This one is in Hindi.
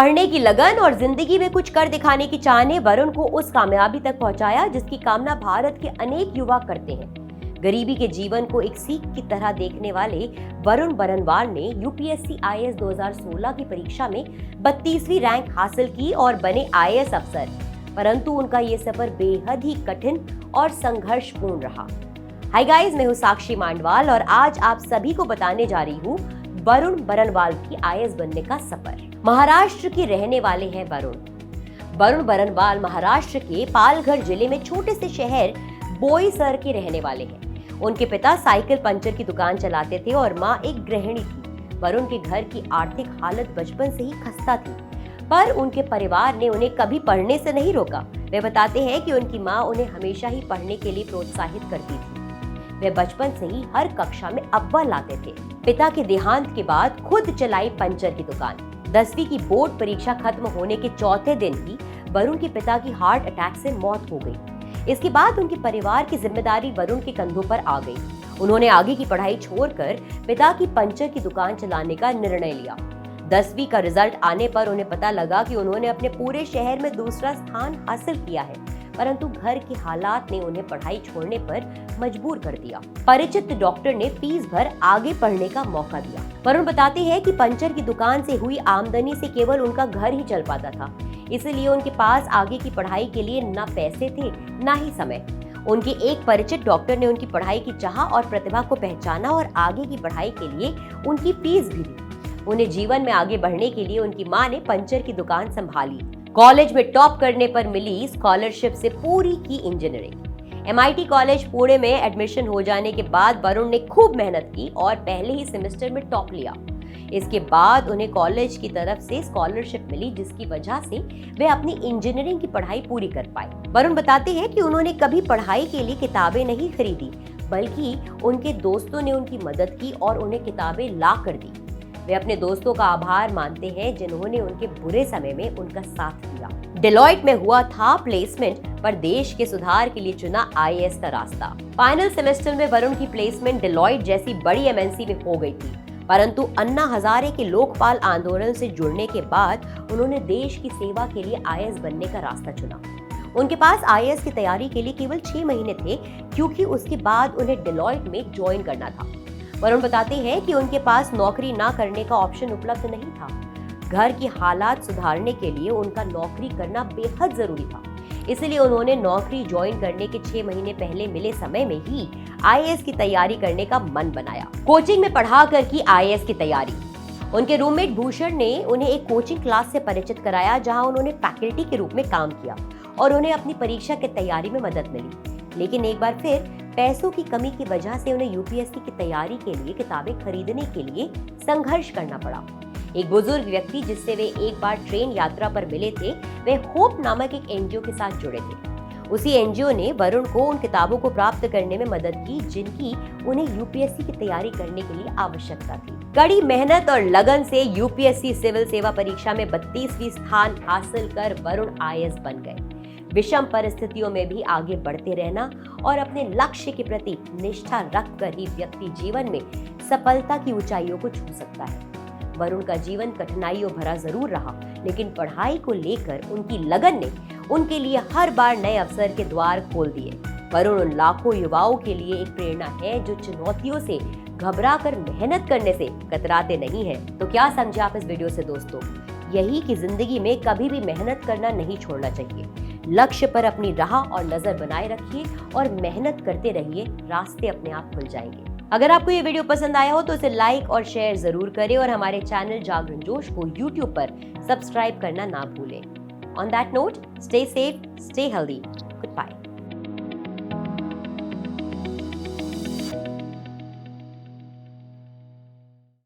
पढ़ने की लगन और जिंदगी में कुछ कर दिखाने की चाह ने वरुण को उस कामयाबी तक पहुंचाया जिसकी कामना भारत के अनेक युवा करते हैं। गरीबी के जीवन को एक सीख की तरह देखने वाले वरुण बरनवाल ने यूपीएससी आईएएस 2016 की परीक्षा में 32वीं रैंक हासिल की और बने आईएएस अफसर। परंतु उनका ये सफर बेहद ही कठिन और संघर्षपूर्ण रहा। हाय गाइस, मैं हूँ साक्षी मांडवाल और आज आप सभी को बताने जा रही हूँ वरुण बरनवाल की आईएएस बनने का सफर। महाराष्ट्र के रहने वाले हैं वरुण बरनवाल महाराष्ट्र के पालघर जिले में छोटे से शहर बोईसर के रहने वाले हैं। उनके पिता साइकिल पंचर की दुकान चलाते थे और माँ एक गृहिणी थी। वरुण के घर की आर्थिक हालत बचपन से ही खस्ता थी, पर उनके परिवार ने उन्हें कभी पढ़ने से नहीं रोका। वे बताते हैं कि उनकी माँ उन्हें हमेशा ही पढ़ने के लिए प्रोत्साहित करती थी। वे बचपन से ही हर कक्षा में अव्वल लाते थे। पिता के देहांत के बाद खुद चलाई पंचर की दुकान। 10वीं की बोर्ड परीक्षा खत्म होने के चौथे दिन ही वरुण के पिता की हार्ट अटैक से मौत हो गई। इसके बाद उनके परिवार की जिम्मेदारी वरुण के कंधों पर आ गई। उन्होंने आगे की पढ़ाई छोड़कर पिता की पंचर की दुकान चलाने का निर्णय लिया। 10वीं का रिजल्ट आने पर उन्हें पता लगा कि उन्होंने अपने पूरे शहर में दूसरा स्थान हासिल किया है, परंतु घर के हालात ने उन्हें पढ़ाई छोड़ने पर मजबूर कर दिया। परिचित डॉक्टर ने फीस भर आगे पढ़ने का मौका दिया। वरुण बताते हैं कि पंचर की दुकान से हुई आमदनी से केवल उनका घर ही चल पाता था, इसलिए उनके पास आगे की पढ़ाई के लिए न पैसे थे न ही समय। उनके एक परिचित डॉक्टर ने उनकी पढ़ाई की चाह और प्रतिभा को पहचाना और आगे की पढ़ाई के लिए उनकी फीस भी दी। उन्हें जीवन में आगे बढ़ने के लिए उनकी मां ने पंचर की दुकान संभाली। कॉलेज में टॉप करने पर मिली स्कॉलरशिप से पूरी की इंजीनियरिंग। एमआईटी कॉलेज पुणे में एडमिशन हो जाने के बाद वरुण ने खूब मेहनत की और पहले ही सेमेस्टर में टॉप लिया। इसके बाद उन्हें कॉलेज की तरफ से स्कॉलरशिप मिली, जिसकी वजह से वे अपनी इंजीनियरिंग की पढ़ाई पूरी कर पाए। वरुण बताते हैं कि उन्होंने कभी पढ़ाई के लिए किताबें नहीं खरीदी, बल्कि उनके दोस्तों ने उनकी मदद की और उन्हें किताबें ला कर दी। वे अपने दोस्तों का आभार मानते हैं जिन्होंने उनके बुरे समय में उनका साथ दिया। डेलॉइट में हुआ था प्लेसमेंट, पर देश के सुधार के लिए चुना आईएएस का रास्ता। फाइनल सेमेस्टर में वरुण की प्लेसमेंट डेलॉइट जैसी बड़ी एमएनसी में हो गई थी, परंतु अन्ना हजारे के लोकपाल आंदोलन से जुड़ने के बाद उन्होंने देश की सेवा के लिए आईएएस बनने का रास्ता चुना। उनके पास आईएएस की तैयारी के लिए केवल 6 महीने थे, क्योंकि उसके बाद उन्हें डेलॉइट में ज्वाइन करना था। वरुण बताते हैं कि उनके पास नौकरी ना करने का ऑप्शन उपलब्ध नहीं था। घर की हालात सुधारने के लिए उनका नौकरी करना बेहद जरूरी था, इसलिए उन्होंने नौकरी ज्वाइन करने के 6 महीने पहले मिले समय में ही आईएएस की तैयारी करने का मन बनाया। कोचिंग में पढ़ा कर की आईएएस की तैयारी। उनके रूममेट भूषण ने उन्हें एक कोचिंग क्लास से परिचित कराया, जहां उन्होंने फैकल्टी के रूप में काम किया और उन्हें अपनी परीक्षा की तैयारी में मदद मिली। लेकिन एक बार फिर पैसों की कमी की वजह से उन्हें यूपीएससी की तैयारी के लिए किताबें खरीदने के लिए संघर्ष करना पड़ा। एक बुजुर्ग व्यक्ति जिससे वे एक बार ट्रेन यात्रा पर मिले थे, वे होप नामक एक एनजीओ के साथ जुड़े थे। उसी एनजीओ ने वरुण को उन किताबों को प्राप्त करने में मदद की जिनकी उन्हें यूपीएससी की तैयारी करने के लिए आवश्यकता थी। कड़ी मेहनत और लगन से यूपीएससी सिविल सेवा परीक्षा में 32वीं स्थान हासिल कर वरुण आईएएस बन गए। विषम परिस्थितियों में भी आगे बढ़ते रहना और अपने लक्ष्य के प्रति निष्ठा रखकर ही व्यक्ति जीवन में सफलता की ऊंचाइयों को छू सकता है। वरुण का जीवन कठिनाइयों भरा जरूर रहा, लेकिन पढ़ाई को लेकर उनकी लगन ने उनके लिए हर बार नए अवसर के द्वार खोल दिए। वरुण उन लाखों युवाओं के लिए एक प्रेरणा है जो चुनौतियों से घबराकर मेहनत करने से कतराते नहीं हैं। तो क्या समझे आप इस वीडियो से दोस्तों? यही कि जिंदगी में कभी भी मेहनत करना नहीं छोड़ना चाहिए। लक्ष्य पर अपनी राह और नजर बनाए रखिए और मेहनत करते रहिए, रास्ते अपने आप खुल जाएंगे। अगर आपको ये वीडियो पसंद आया हो तो इसे लाइक और शेयर जरूर करें और हमारे चैनल जागरण जोश को यूट्यूब पर सब्सक्राइब करना ना भूलें। On that note, stay safe, stay healthy, good bye.